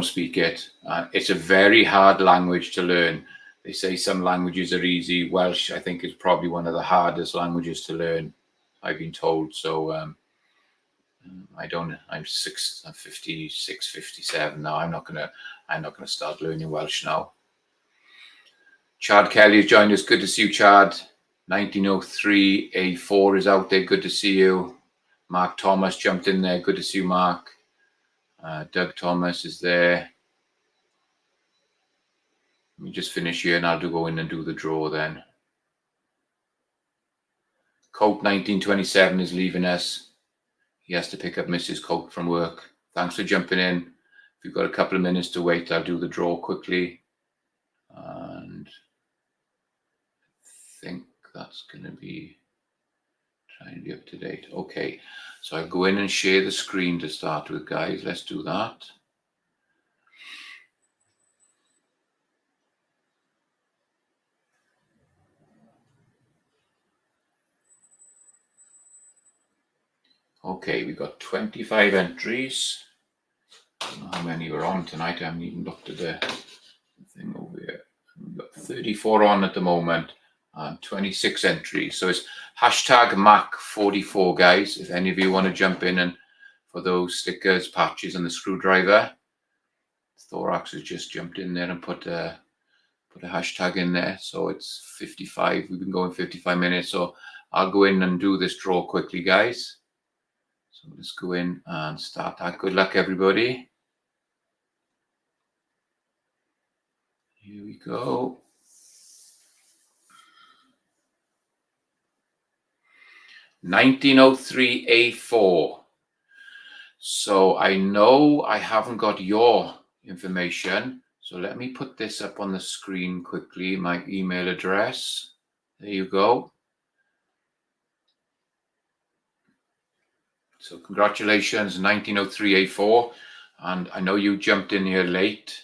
speak it. It's a very hard language to learn. They say some languages are easy. Welsh, I think, is probably one of the hardest languages to learn, I've been told. So I'm 56, 57 now. I'm not gonna start learning Welsh now. Chad Kelly has joined us. Good to see you, Chad. 1903 A4 is out there. Good to see you. Mark Thomas jumped in there. Good to see you, Mark. Doug Thomas is there. Let me just finish here and I'll go in and do the draw then. Cope 1927 is leaving us. He has to pick up Mrs. Cope from work. Thanks for jumping in. If you've got a couple of minutes to wait, I'll do the draw quickly. And I think that's going to be trying to be up to date. Okay, so I'll go in and share the screen to start with, guys. Let's do that. Okay, we've got 25 entries. I don't know how many we're on tonight. I haven't even looked at the thing over here. We've got 34 on at the moment, and 26 entries. So it's hashtag Mac44, guys. If any of you want to jump in and for those stickers, patches, and the screwdriver, Thorax has just jumped in there and put a hashtag in there. So it's 55. We've been going 55 minutes. So I'll go in and do this draw quickly, guys. So let's go in and start that. Good luck, everybody. Here we go. $1903A4. So I know I haven't got your information. So let me put this up on the screen quickly. My email address. There you go. So congratulations, 1903A4. And I know you jumped in here late.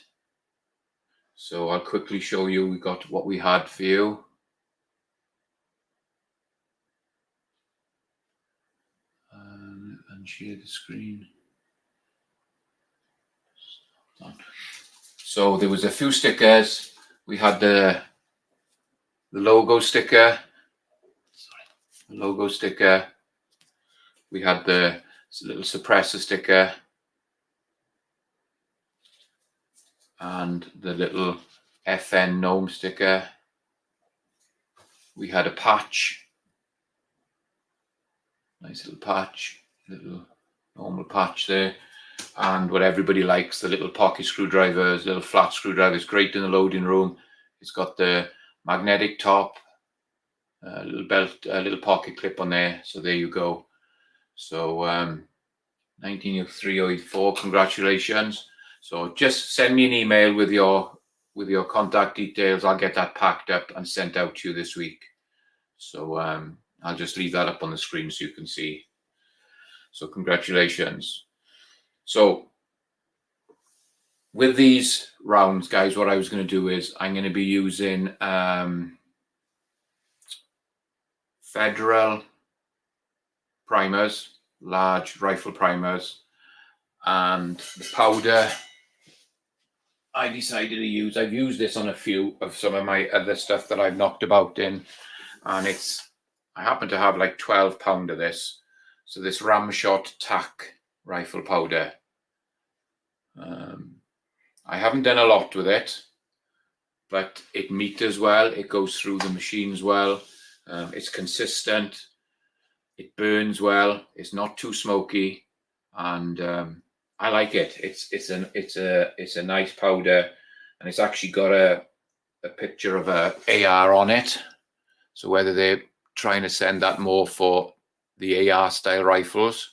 So I'll quickly show you we got what we had for you. And share the screen. So there was a few stickers. We had the logo sticker. The logo sticker. We had the little suppressor sticker. And the little FN gnome sticker. We had a patch. Nice little patch. Little normal patch there. And what everybody likes, the little pocket screwdrivers, little flat screwdrivers, great in the loading room. It's got the magnetic top, little belt, little pocket clip on there. So there you go. So 190304, congratulations. So just send me an email with your contact details. I'll get that packed up and sent out to you this week. So I'll just leave that up on the screen so you can see. So congratulations. So with these rounds, guys, what I was going to do is I'm going to be using Federal primers, large rifle primers, and the powder I decided to use. I've used this on a few of some of my other stuff that I've knocked about in, and I happen to have like 12 pound of this. So this Ramshot tack rifle powder. I haven't done a lot with it, but it meters well. It goes through the machines well. It's consistent. It burns well. It's not too smoky, and I like it. It's a nice powder, and it's actually got a picture of a AR on it. So whether they're trying to send that more for the AR style rifles,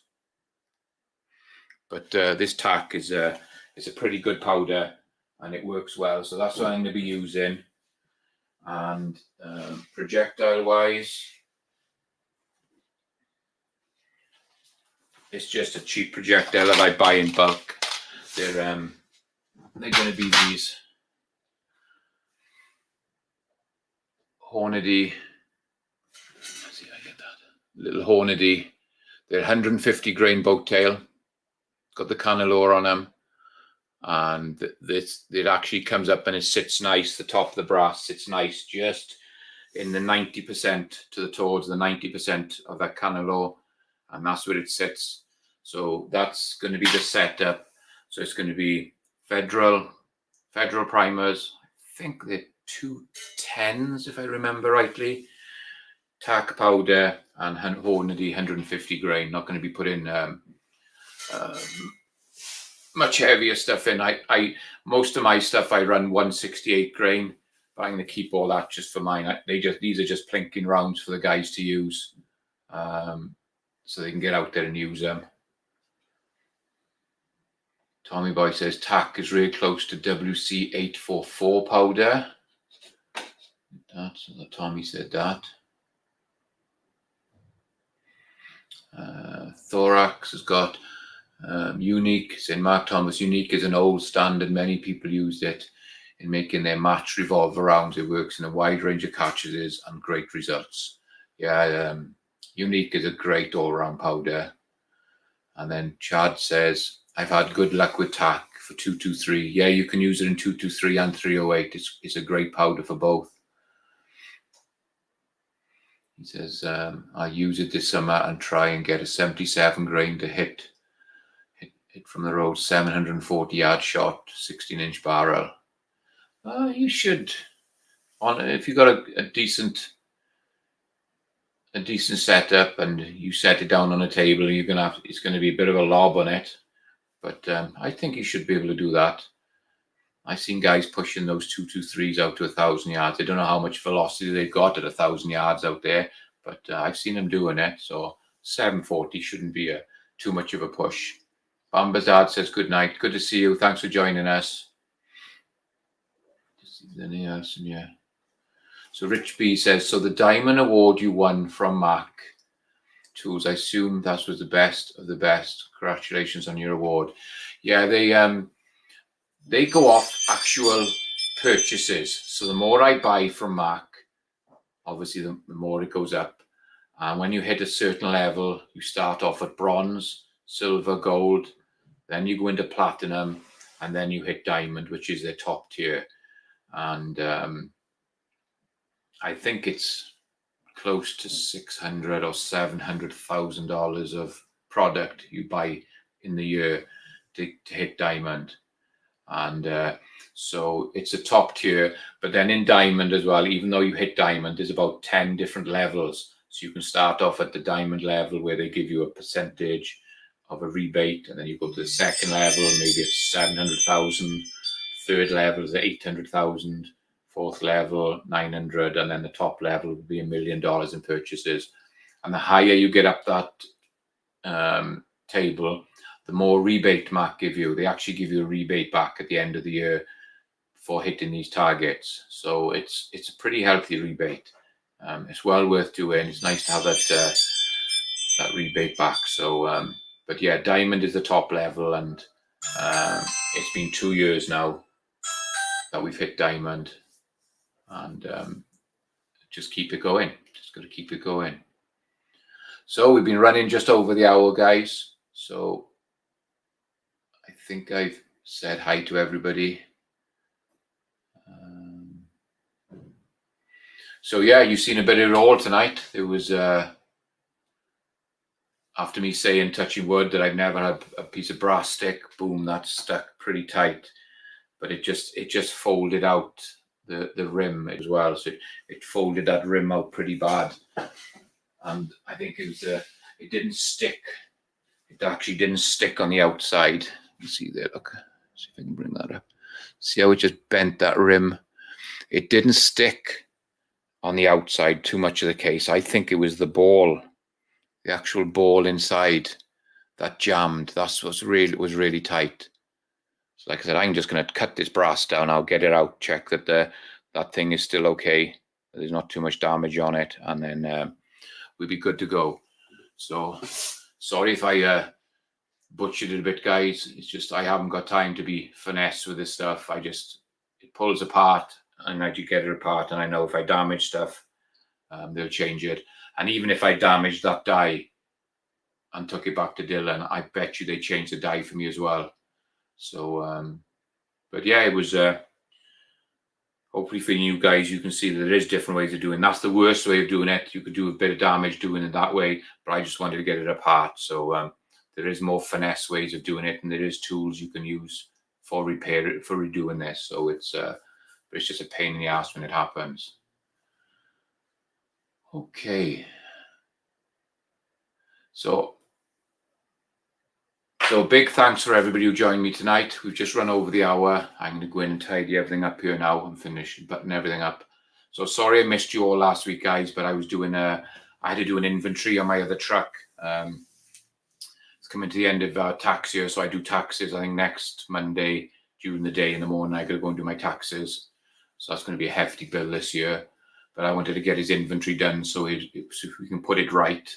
but this tack is a pretty good powder, and it works well. So that's what I'm going to be using. And projectile wise, it's just a cheap projectile that I buy in bulk. They're going to be these Hornady. Let's see if I get that little Hornady. They're 150 grain boat tail. Got the Canalore on them, and it actually comes up and it sits nice. The top of the brass sits nice, just in the 90% towards the 90% of that Canalore, and that's where it sits. So that's going to be the setup. So it's going to be Federal primers. I think they're 210s if I remember rightly. Tack powder and Hornady 150 grain. Not going to be putting much heavier stuff in. I most of my stuff I run 168 grain, but I'm going to keep all that just for mine. These are just plinking rounds for the guys to use, so they can get out there and use them. Tommy Boy says tack is really close to WC844 powder. So Tommy said that. Thorax has got Unique, saying Mark Thomas, Unique is an old standard. Many people used it in making their match revolver rounds. It works in a wide range of catches and great results. Yeah, Unique is a great all-round powder. And then Chad says, I've had good luck with tack for 223. Yeah, you can use it in 223 and 308. It's a great powder for both. He says, I'll use it this summer and try and get a 77 grain to hit from the road, 740 yard shot, 16-inch barrel. You should, if you've got a decent setup and you set it down on a table, it's going to be a bit of a lob on it, but I think you should be able to do that. I've seen guys pushing those 223s out to 1,000 yards. I don't know how much velocity they've got at 1,000 yards out there, but I've seen them doing it. So 740 shouldn't be too much of a push. Bambazard says good night. Good to see you. Thanks for joining us. Anything else? Yeah. So Rich B says, so the Diamond Award you won from Mac Tools, I assume that was the best of the best. Congratulations on your award. Yeah, they go off actual purchases. So the more I buy from Mac, obviously the more it goes up. And when you hit a certain level, you start off at bronze, silver, gold, then you go into platinum, and then you hit diamond, which is their top tier. And I think it's close to $600,000 or $700,000 of product you buy in the year to hit diamond. And so it's a top tier. But then in diamond as well, even though you hit diamond, there's about 10 different levels. So you can start off at the diamond level where they give you a percentage of a rebate, and then you go to the second level, maybe it's 700,000. Third level is 800,000. Fourth level, 900, and then the top level would be $1 million in purchases. And the higher you get up that table, the more rebate Mac give you. They actually give you a rebate back at the end of the year for hitting these targets. So it's a pretty healthy rebate. It's well worth doing. It's nice to have that rebate back. So, but yeah, diamond is the top level, and it's been 2 years now that we've hit diamond. And just keep it going. Just got to keep it going. So we've been running just over the hour, guys. So I think I've said hi to everybody. So yeah, you've seen a bit of it all tonight. There was after me saying, touching wood, that I've never had a piece of brass stick. Boom, that stuck pretty tight, but it just folded out the rim as well. So it folded that rim out pretty bad, and I think it was it didn't stick. It actually didn't stick on the outside. You see there, look. See if I can bring that up. See how it just bent that rim? It didn't stick on the outside too much of the case. I think it was the ball, the actual ball inside, that jammed. That's what's was really tight. So like I said, I'm just going to cut this brass down. I'll get it out, check that that thing is still okay. There's not too much damage on it, and then we'll be good to go. So sorry if I butchered it a bit, guys. It's just I haven't got time to be finesse with this stuff. It pulls apart, and I do get it apart, and I know if I damage stuff, they'll change it. And even if I damaged that die and took it back to Dylan, I bet you they changed the die for me as well. So, but yeah, it was, hopefully for you guys, you can see that there is different ways of doing. That's the worst way of doing it. You could do a bit of damage doing it that way, but I just wanted to get it apart. So, there is more finesse ways of doing it, and there is tools you can use for redoing this. So it's just a pain in the ass when it happens. Okay. So big thanks for everybody who joined me tonight. We've just run over the hour. I'm going to go in and tidy everything up here now and finish button everything up. So sorry I missed you all last week, guys, but I was doing I had to do an inventory on my other truck. It's coming to the end of tax year, so I do taxes. I think next Monday during the day in the morning, I got to go and do my taxes. So that's going to be a hefty bill this year. But I wanted to get his inventory done so we can put it right.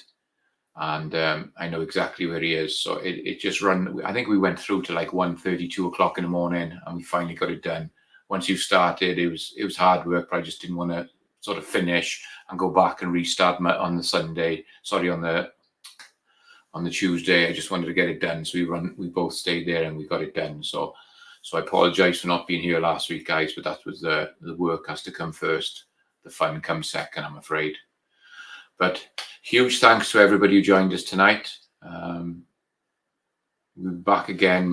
And I know exactly where he is. So it just run. I think we went through to like 1:30, 2 o'clock in the morning, and we finally got it done. Once you started, it was hard work, but I just didn't want to sort of finish and go back and restart on the Sunday. Sorry, on the Tuesday. I just wanted to get it done. So we both stayed there and we got it done. So I apologize for not being here last week, guys, but that was the work has to come first. The fun comes second, I'm afraid. But huge thanks to everybody who joined us tonight. We'll be back again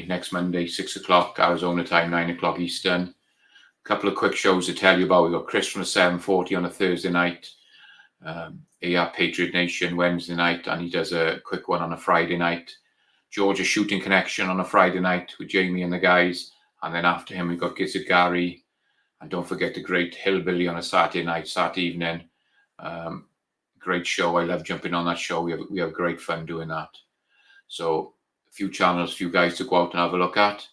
next Monday, 6 o'clock Arizona time, 9 o'clock Eastern. A couple of quick shows to tell you about. We've got Chris from the 740 on a Thursday night, AR Patriot Nation Wednesday night, and he does a quick one on a Friday night. Georgia Shooting Connection on a Friday night with Jamie and the guys. And then after him, we've got Gizzard Gary. And don't forget the great Hillbilly on a Saturday evening. Great show. I love jumping on that show. We have great fun doing that. So a few channels, a few guys to go out and have a look at.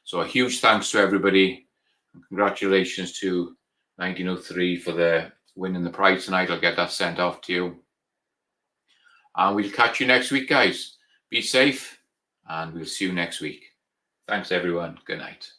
So a huge thanks to everybody. And congratulations to 1903 for the winning the prize tonight. I'll get that sent off to you. And we'll catch you next week, guys. Be safe, and we'll see you next week. Thanks, everyone. Good night.